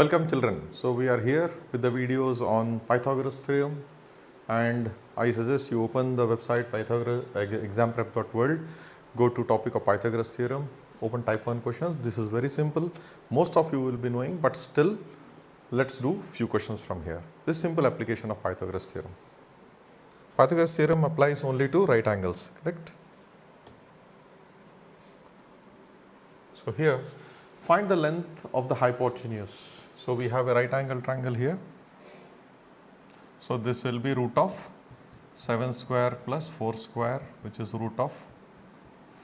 Welcome children. So we are here with the videos on Pythagoras theorem, and I suggest you open the website Pythagoras examprep.world, go to topic of Pythagoras theorem, open type 1 questions. This is very simple. Most of you will be knowing, but still let's do few questions from here. This simple application of Pythagoras theorem. Pythagoras theorem applies only to right angles, correct? So here, find the length of the hypotenuse. So we have a right angle triangle here. So this will be root of 7 square plus 4 square, which is root of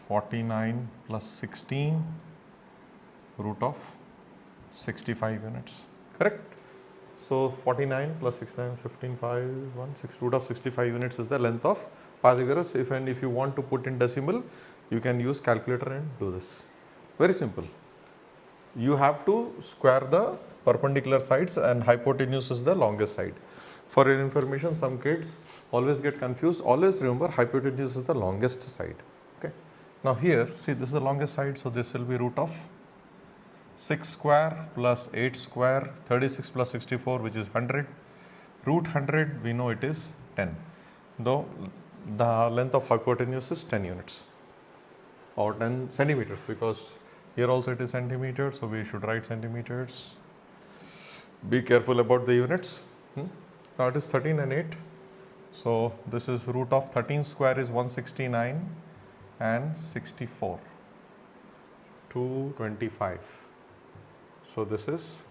49 plus 16, root of 65 units, correct? So 49 plus 69, 15, 5, 1, 6, root of 65 units is the length of Pythagoras. If you want to put in decimal, you can use calculator and do this. Very simple. You have to square the perpendicular sides and hypotenuse is the longest side. For your information, some kids always get confused. Always remember hypotenuse is the longest side. Okay. Now here, see, this is the longest side, so this will be root of 6 square plus 8 square, 36 plus 64, which is 100. Root 100, we know it is 10. Though the length of hypotenuse is 10 units or 10 centimeters, because here also it is centimeters, so we should write centimeters. Be careful about the units. Now it is 13 and 8. So this is root of 13 square is 169 and 64, 225. So this is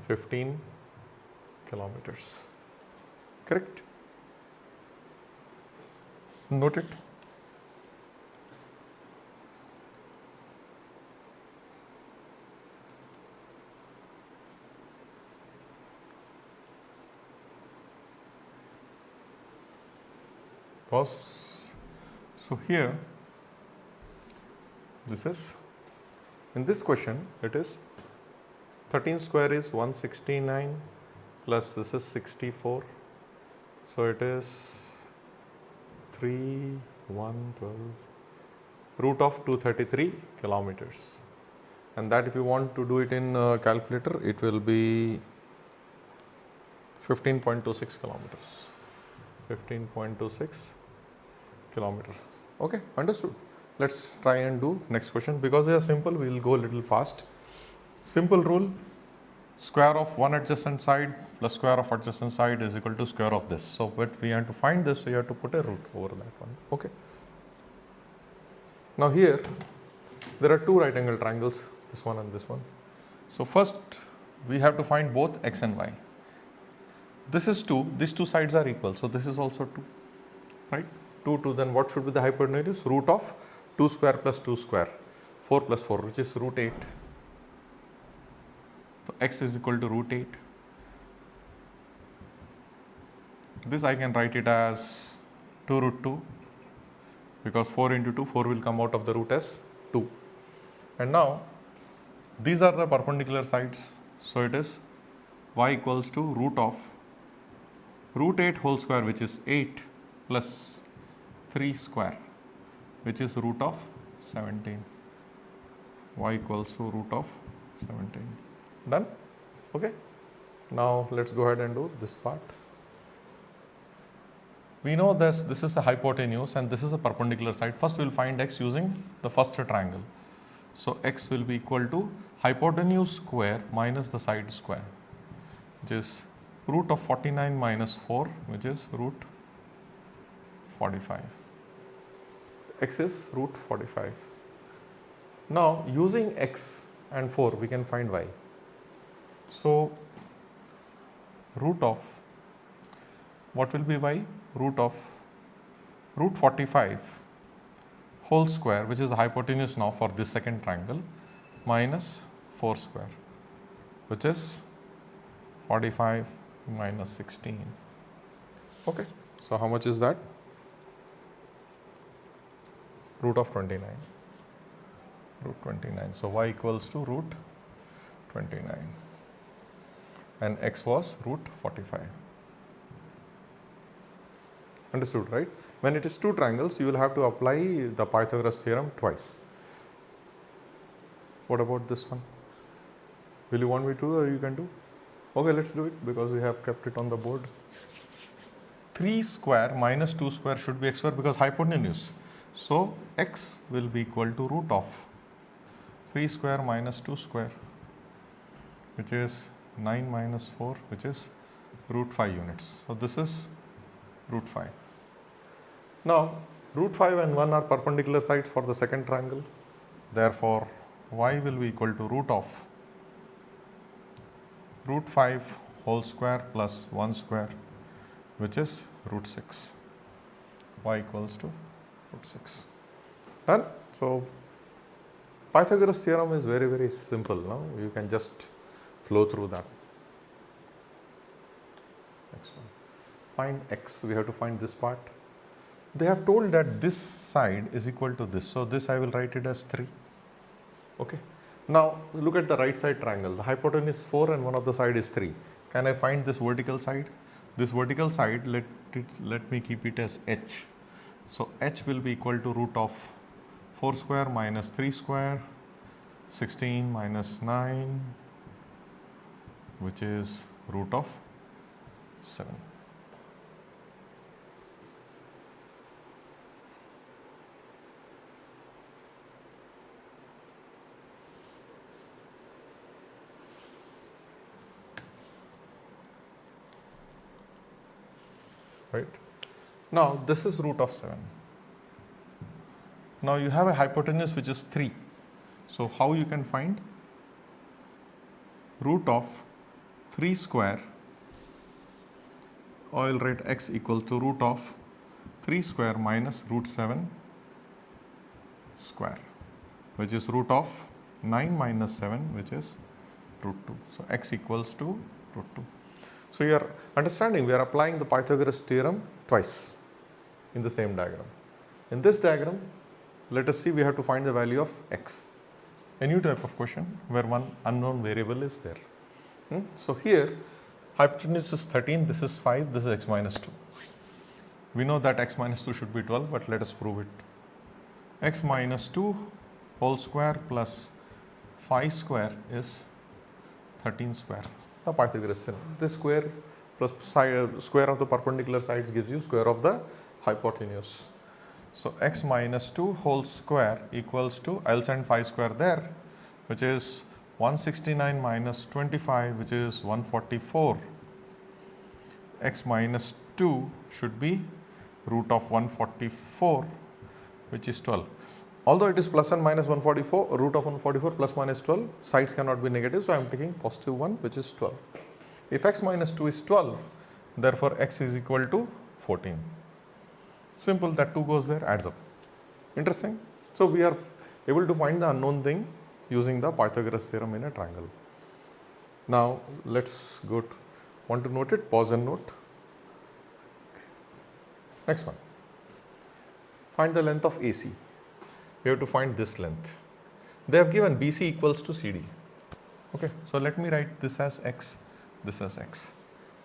15 kilometers. Correct? Note it. Pause. So here, this is, in this question, it is 13 square is 169 plus this is 64. So it is 3, 1, 12, root of 233 kilometers. And that if you want to do it in calculator, it will be 15.26 kilometers. 15.26 kilometers. Okay, understood. Let's try and do next question. Because they are simple, we will go a little fast. Simple rule, square of one adjacent side plus square of adjacent side is equal to square of this. So but we have to find this, so you have to put a root over that one. Okay. Now here, there are two right angle triangles, this one and this one. So first, we have to find both x and y. This is 2, these two sides are equal, so this is also 2, right? 2, 2, then what should be the hypotenuse? Root of 2 square plus 2 square, 4 plus 4, which is root 8. So x is equal to root 8. This I can write it as 2 root 2, because 4 into 2, 4 will come out of the root as 2. And now, these are the perpendicular sides, so it is y equals to root of root 8 whole square, which is 8, plus 3 square, which is root of 17. Y equals to root of 17. Done? Okay. Now let's go ahead and do this part. We know this is the hypotenuse and this is a perpendicular side. First we will find x using the first triangle. So x will be equal to hypotenuse square minus the side square, which is root of 49 minus 4, which is root 45. X is root 45. Now using x and 4, we can find y. So root of, what will be y? Root of root 45 whole square, which is the hypotenuse now for this second triangle, minus 4 square, which is 45 minus 16. Okay, so how much is that? Root of 29. Root 29. So y equals to root 29. And x was root 45. Understood, right? When it is two triangles, you will have to apply the Pythagoras theorem twice. What about this one? Will you want me to, or you can do? Okay, let's do it because we have kept it on the board. 3 square minus 2 square should be x square because hypotenuse. So x will be equal to root of 3 square minus 2 square, which is 9 minus 4, which is root 5 units. So this is root 5. Now root 5 and 1 are perpendicular sides for the second triangle. Therefore y will be equal to root of root 5 whole square plus 1 square, which is root 6. Y equals to root 6. And so Pythagoras theorem is very, very simple. Now you can just flow through that. Next one. Find x. We have to find this part. They have told that this side is equal to this. So this I will write it as 3. Okay. Now look at the right side triangle. The hypotenuse is 4 and one of the side is 3. Can I find this vertical side? This vertical side, let me keep it as h. So h will be equal to root of 4 square minus 3 square, 16 minus 9, which is root of 7. Right. Now this is root of 7. Now you have a hypotenuse which is 3. So how you can find root of 3 square, I will write x equal to root of 3 square minus root 7 square, which is root of 9 minus 7, which is root 2. So x equals to root 2. So you are understanding we are applying the Pythagoras theorem twice in the same diagram. In this diagram, let us see we have to find the value of x. A new type of question where one unknown variable is there. So here hypotenuse is 13, this is 5, this is x minus 2. We know that x minus 2 should be 12, but let us prove it. X minus 2 whole square plus 5 square is 13 square. The Pythagoras theorem. This square plus square of the perpendicular sides gives you square of the hypotenuse. So x minus 2 whole square equals to, I will send 5 square there, which is 169 minus 25, which is 144. X minus 2 should be root of 144, which is 12. Although it is plus and minus 144, root of 144 plus minus 12, sides cannot be negative, so I am taking positive 1, which is 12. If x minus 2 is 12, therefore x is equal to 14. Simple, that 2 goes there, adds up. Interesting. So we are able to find the unknown thing using the Pythagoras theorem in a triangle. Now let's go to, want to note it, pause and note. Next one. Find the length of AC. We have to find this length. They have given BC equals to CD. Okay, so let me write this as x, this as x,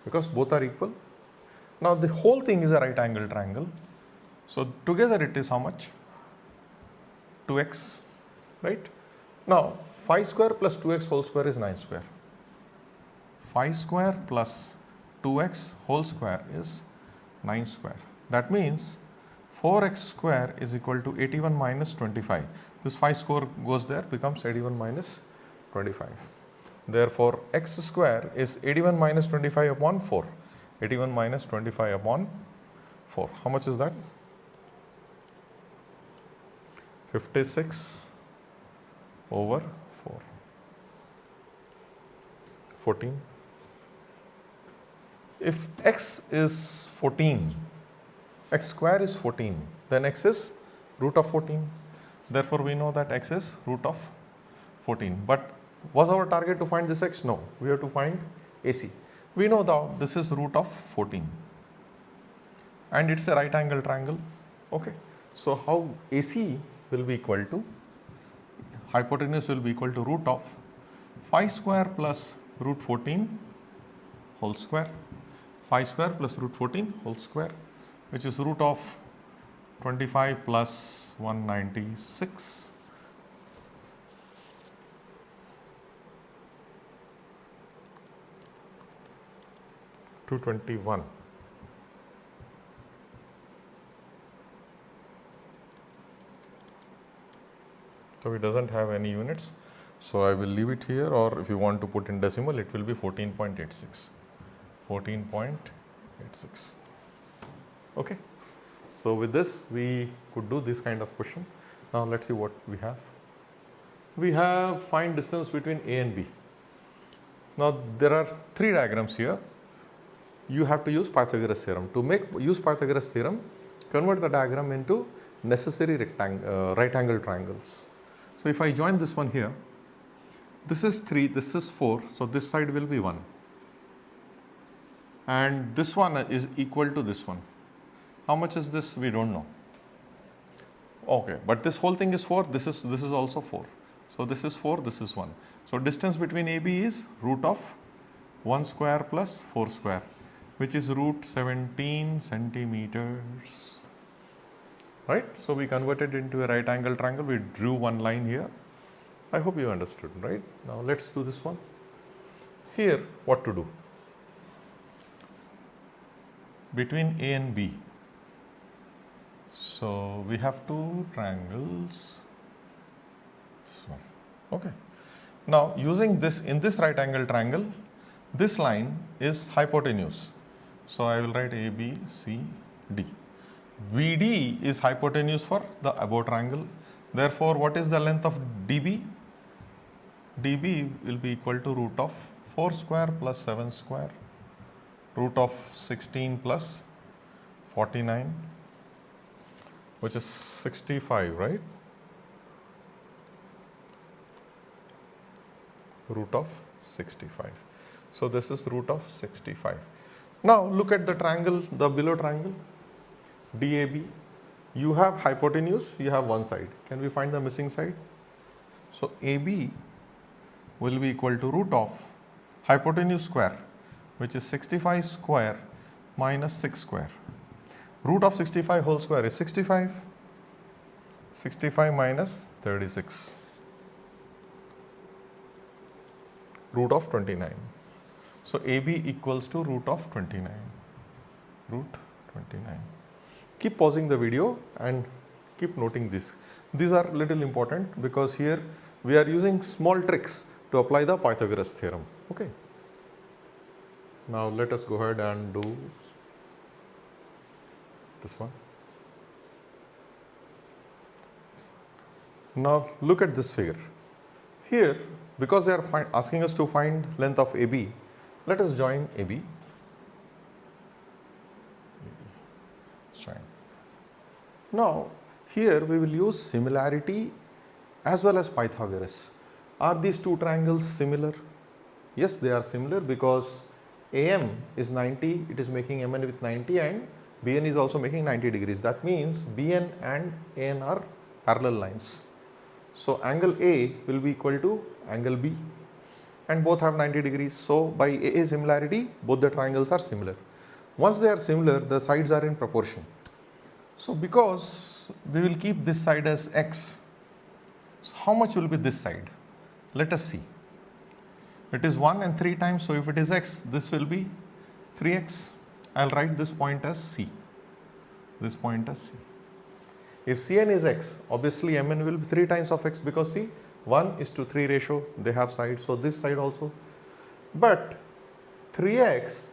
because both are equal. Now the whole thing is a right angle triangle. So together it is how much? 2x, right? Now 5 square plus 2x whole square is 9 square. 5 square plus 2x whole square is 9 square. That means 4x square is equal to 81 minus 25. This 5 square goes there, becomes 81 minus 25. Therefore, x square is 81 minus 25 upon 4. 81 minus 25 upon 4. How much is that? 56 over 4. 14. If x is 14, x square is 14, then x is root of 14. Therefore, we know that x is root of 14. But was our target to find this x? No, we have to find AC. We know that this is root of 14 and it's a right angle triangle. Okay, so how AC will be equal to, hypotenuse will be equal to root of 5 square plus root 14 whole square, 5 square plus root 14 whole square, which is root of 25 plus 196. 221. So it doesn't have any units. So I will leave it here, or if you want to put in decimal, it will be 14.86. 14.86. Okay. So with this, we could do this kind of question. Now let's see what we have. We have find distance between A and B. Now there are three diagrams here. You have to use Pythagoras theorem. To use Pythagoras theorem, convert the diagram into necessary right angle triangles. So if I join this one here, this is 3, this is 4, so this side will be 1. And this one is equal to this one. How much is this? We don't know. Okay, but this whole thing is 4, this is also 4. So this is 4, this is 1. So distance between AB is root of 1 square plus 4 square, which is root 17 centimeters. Right? So we converted into a right angle triangle. We drew one line here. I hope you understood, right? Now let's do this one. Here, what to do? Between A and B. So we have two triangles. This one. Okay. Now using this, in this right angle triangle, this line is hypotenuse. So I will write A, B, C, D. BD is hypotenuse for the above triangle. Therefore, what is the length of DB? DB will be equal to root of 4 square plus 7 square, root of 16 plus 49, which is 65, right? Root of 65. So this is root of 65. Now look at the triangle, the below triangle, DAB. You have hypotenuse, you have one side. Can we find the missing side? So AB will be equal to root of hypotenuse square, which is 65 square minus 6 square. Root of 65 whole square is 65. 65 minus 36. Root of 29. So AB equals to root of 29. Root 29. Keep pausing the video and keep noting this. These are little important because here we are using small tricks to apply the Pythagoras theorem. Okay. Now let us go ahead and do this one. Now look at this figure. Here, because they are asking us to find length of AB, let us join AB. Join. Now here we will use similarity as well as Pythagoras. Are these two triangles similar? Yes, they are similar because AM is 90, it is making MN with 90, and BN is also making 90 degrees. That means BN and AN are parallel lines. So angle A will be equal to angle B, and both have 90 degrees. So by AA similarity, both the triangles are similar. Once they are similar, the sides are in proportion. So because we will keep this side as x, so how much will be this side? Let us see. It is 1 and 3 times, so if it is x, this will be 3x. I will write this point as C. This point as C. If Cn is x, obviously Mn will be 3 times of x because see, 1:3 ratio, they have sides, so this side also. But 3x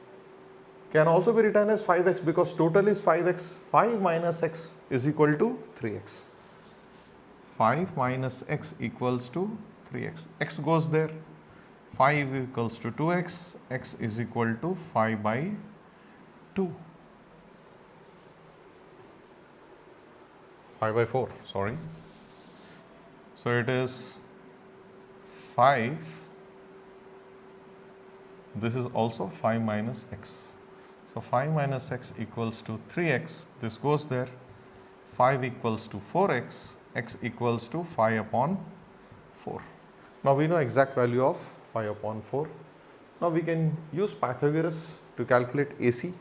can also be written as 5x because total is 5x. 5 minus x is equal to 3x. 5 minus x equals to 3x. X goes there. 5 equals to 2x. X is equal to 5 by 2. 5 by 4, sorry. So it is 5. This is also 5 minus x. So 5 minus x equals to 3x. This goes there. 5 equals to 4x. X equals to 5 upon 4. Now we know exact value of 5 upon 4. Now we can use Pythagoras to calculate AC.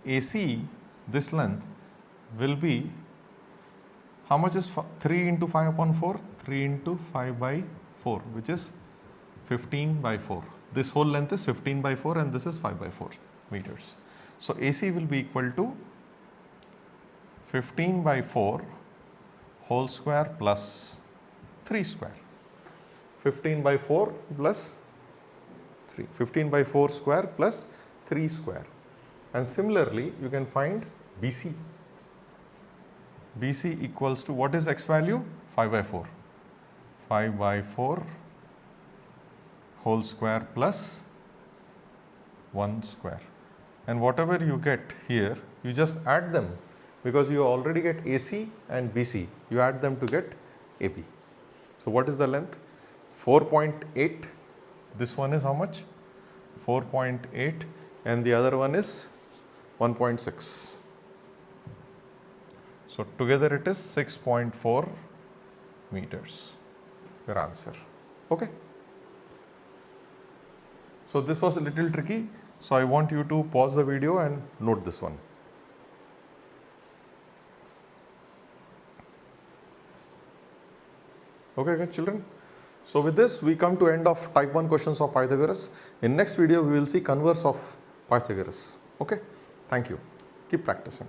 AC, this length, will be, how much is 3 into 5 upon 4? 3 into 5 by 4, which is 15 by 4. This whole length is 15 by 4 and this is 5 by 4 meters. So AC will be equal to 15 by 4 whole square plus 3 square. 15 by 4 plus 3. 15 by 4 square plus 3 square. And similarly, you can find BC. BC equals to, what is x value? 5 by 4. 5 by 4 whole square plus 1 square. And whatever you get here, you just add them, because you already get AC and BC. You add them to get AB. So what is the length? 4.8. This one is how much? 4.8, and the other one is 1.6. So together it is 6.4 meters. Your answer. Okay. So this was a little tricky. So I want you to pause the video and note this one. Okay, good children. So with this we come to end of type 1 questions of Pythagoras. In next video we will see converse of Pythagoras. Okay. Thank you. Keep practicing.